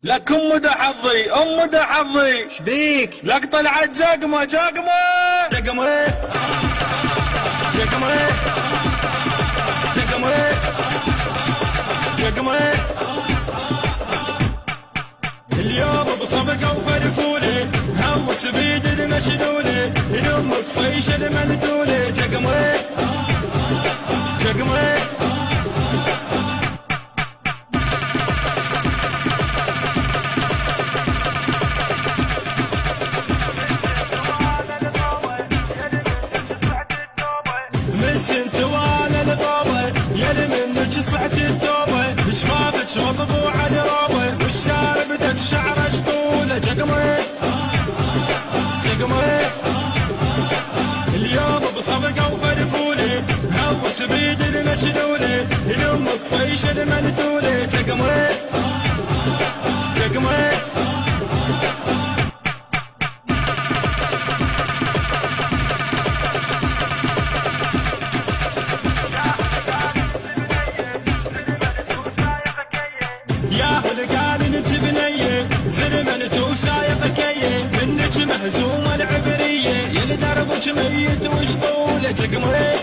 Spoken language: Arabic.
لك ده حظي ده حظي. شبيك؟ لك طلعت جقمة جقمة جقمة جقمة جقمة جقمة. اليوم بصفقة وفرفولي هوس بيد المشلولي يلمك فيش المندولي جقمة جقمة. مسنت وانا الغابة يلي منك صعت التوبة شفافك مطبوعة دروبة والشارب تتشعر شطولة جقمة جقمة. اليوم بصفقة وفرفولي هوس بيد المشلولي يلمك فيش المندولي جقمة جقمة. يا هلقان انت بنيه زلمن توسايق كيه منك مهزومه العبريه يلي دربك ميت وشطوله جقمه